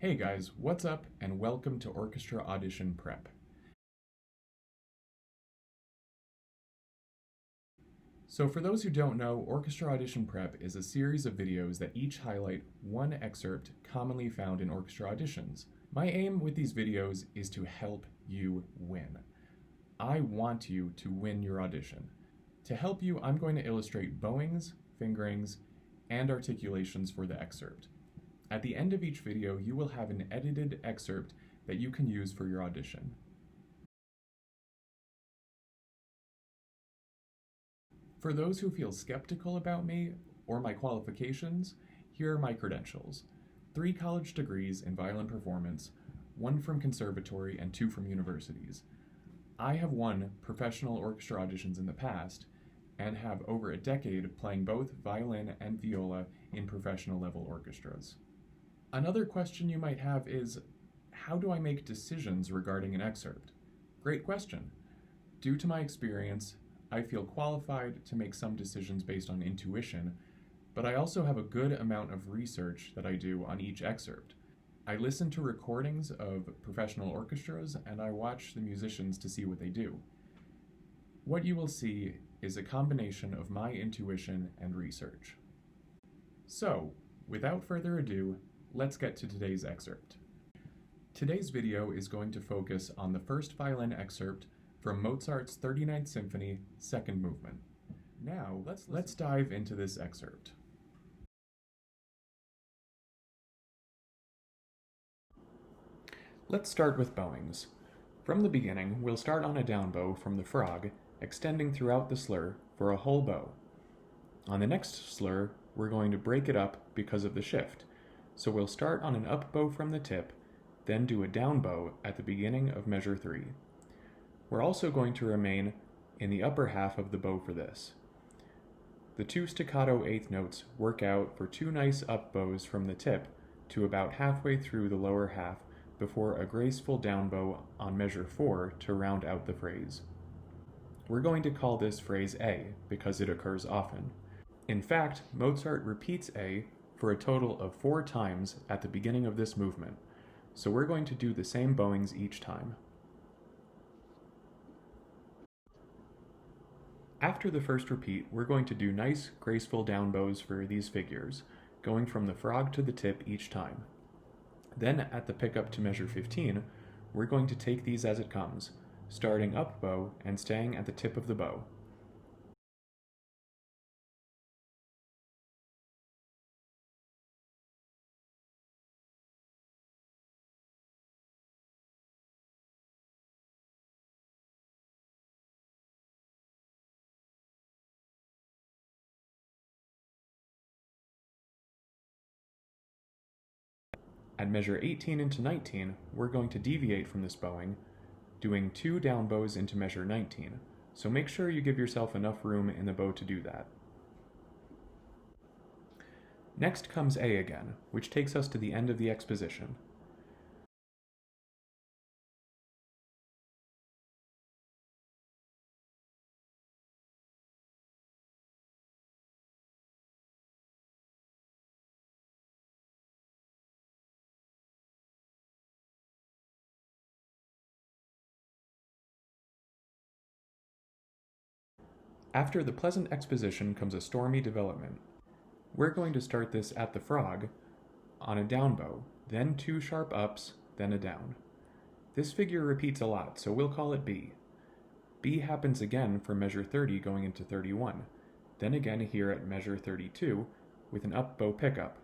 Hey guys, what's up and welcome to Orchestra Audition Prep. So for those who don't know, Orchestra Audition Prep is a series of videos that each highlight one excerpt commonly found in orchestra auditions. My aim with these videos is to help you win. I want you to win your audition. To help you, I'm going to illustrate bowings, fingerings, and articulations for the excerpt. At the end of each video, you will have an edited excerpt that you can use for your audition. For those who feel skeptical about me or my qualifications, here are my credentials. 3 college degrees in violin performance, 1 from conservatory and 2 from universities. I have won professional orchestra auditions in the past and have over a decade playing both violin and viola in professional level orchestras. Another question you might have is, how do I make decisions regarding an excerpt? Great question. Due to my experience, I feel qualified to make some decisions based on intuition, but I also have a good amount of research that I do on each excerpt. I listen to recordings of professional orchestras and I watch the musicians to see what they do. What you will see is a combination of my intuition and research. So, without further ado, let's get to today's excerpt. Today's video is going to focus on the first violin excerpt from Mozart's 39th Symphony, second movement. Now, let's dive into this excerpt. Let's start with bowings. From the beginning, we'll start on a down bow from the frog, extending throughout the slur for a whole bow. On the next slur, we're going to break it up because of the shift. So we'll start on an up bow from the tip, then do a down bow at the beginning of measure 3. We're also going to remain in the upper half of the bow for this. The 2 staccato eighth notes work out for 2 nice up bows from the tip to about halfway through the lower half before a graceful down bow on measure 4 to round out the phrase. We're going to call this phrase A because it occurs often. In fact, Mozart repeats A for a total of 4 times at the beginning of this movement, so we're going to do the same bowings each time. After the first repeat, we're going to do nice, graceful down bows for these figures, going from the frog to the tip each time. Then, at the pickup to measure 15, we're going to take these as it comes, starting up bow and staying at the tip of the bow. At measure 18 into 19, we're going to deviate from this bowing, doing 2 down bows into measure 19, so make sure you give yourself enough room in the bow to do that. Next comes A again, which takes us to the end of the exposition. After the pleasant exposition comes a stormy development. We're going to start this at the frog on a down bow, then 2 sharp ups, then a down. This figure repeats a lot, so we'll call it B. B happens again for measure 30 going into 31, then again here at measure 32 with an up bow pickup.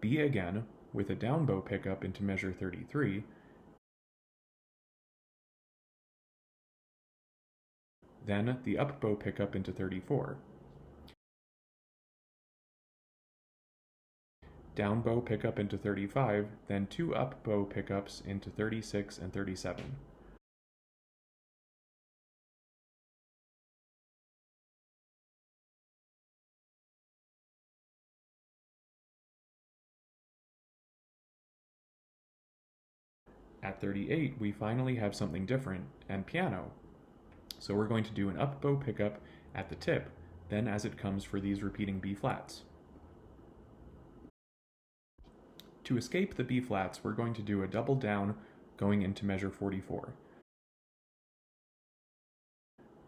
B again with a down bow pickup into measure 33, then the up bow pickup into 34. Down bow pickup into 35, then 2 up bow pickups into 36 and 37. At 38, we finally have something different, and piano. So we're going to do an up bow pickup at the tip, then as it comes for these repeating B flats. To escape the B flats, we're going to do a double down going into measure 44.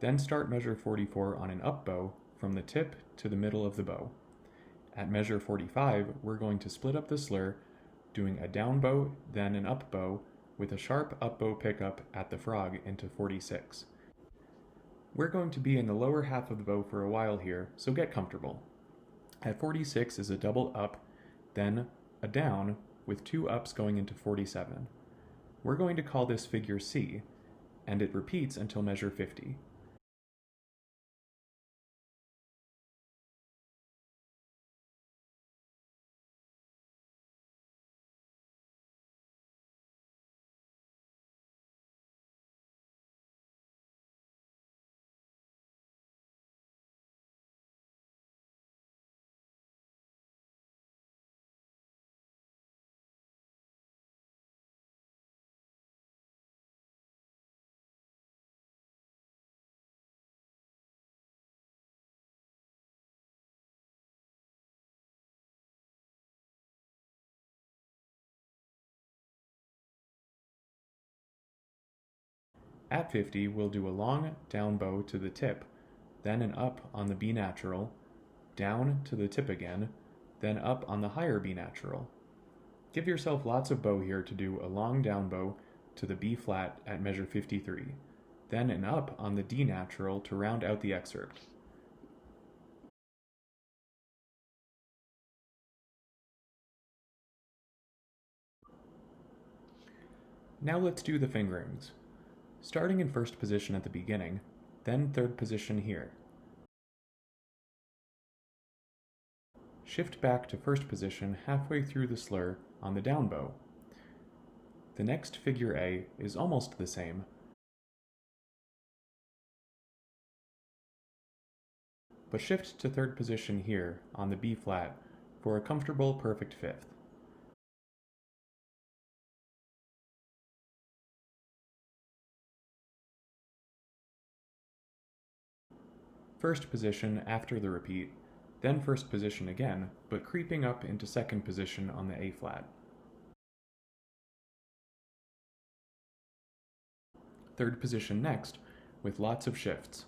Then start measure 44 on an up bow from the tip to the middle of the bow. At measure 45, we're going to split up the slur, doing a down bow, then an up bow, with a sharp up bow pickup at the frog into 46. We're going to be in the lower half of the bow for a while here, so get comfortable. At 46 is a double up, then a down, with 2 ups going into 47. We're going to call this figure C, and it repeats until measure 50. At 50, we'll do a long down bow to the tip, then an up on the B natural, down to the tip again, then up on the higher B natural. Give yourself lots of bow here to do a long down bow to the B flat at measure 53, then an up on the D natural to round out the excerpt. Now let's do the fingerings. Starting in first position at the beginning, then third position here. Shift back to first position halfway through the slur on the down bow. The next figure A is almost the same, but shift to third position here on the B flat for a comfortable perfect fifth. First position after the repeat, then first position again, but creeping up into second position on the A flat. Third position next, with lots of shifts.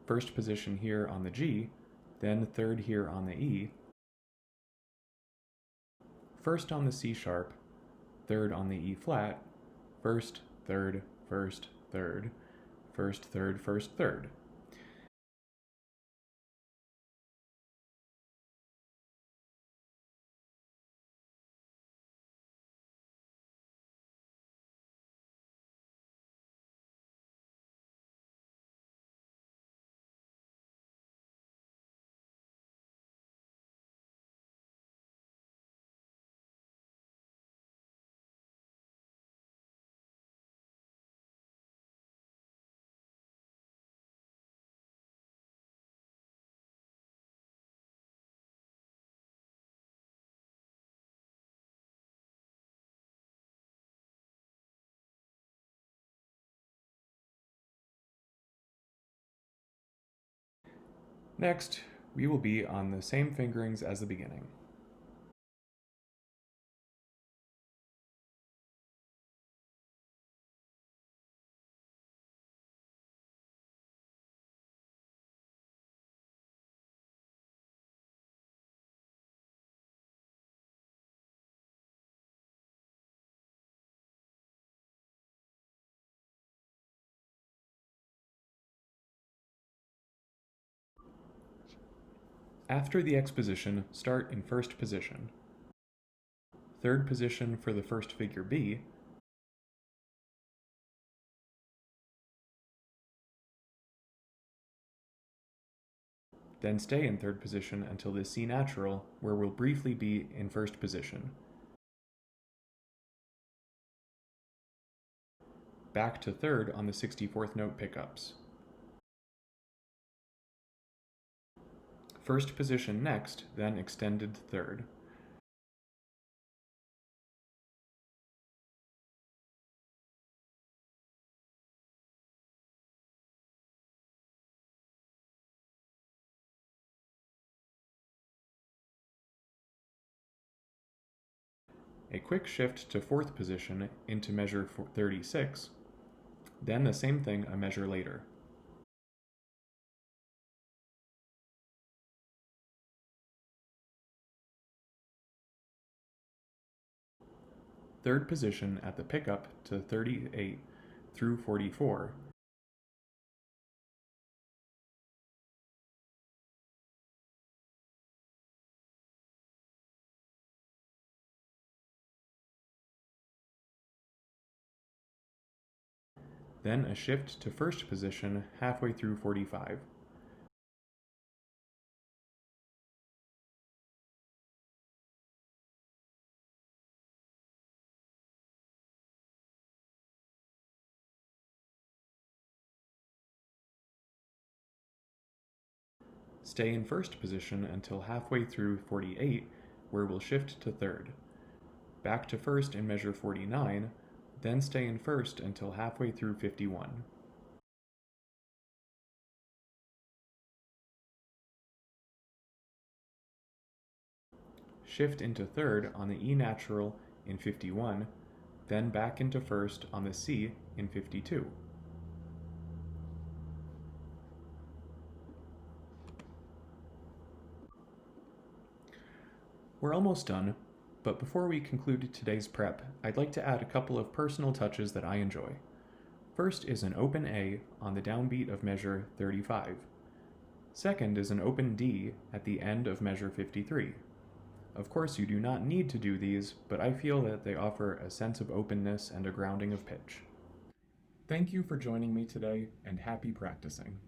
First position here on the G, then third here on the E, first on the C sharp, third on the E flat, first, third, first, third, first, third, first, third. Next, we will be on the same fingerings as the beginning. After the exposition, start in first position. Third position for the first figure B, then stay in third position until the C natural, where we'll briefly be in first position. back to third on the 64th note pickups. First position next, then extended third. A quick shift to fourth position into measure 36, then the same thing a measure later. Third position at the pickup to 38 through 44. Then a shift to first position halfway through 45. Stay in first position until halfway through 48, where we'll shift to third. Back to first in measure 49, then stay in first until halfway through 51. Shift into third on the E natural in 51, then back into first on the C in 52. We're almost done, but before we conclude today's prep, I'd like to add a couple of personal touches that I enjoy. First is an open A on the downbeat of measure 35. Second is an open D at the end of measure 53. Of course, you do not need to do these, but I feel that they offer a sense of openness and a grounding of pitch. Thank you for joining me today, and happy practicing.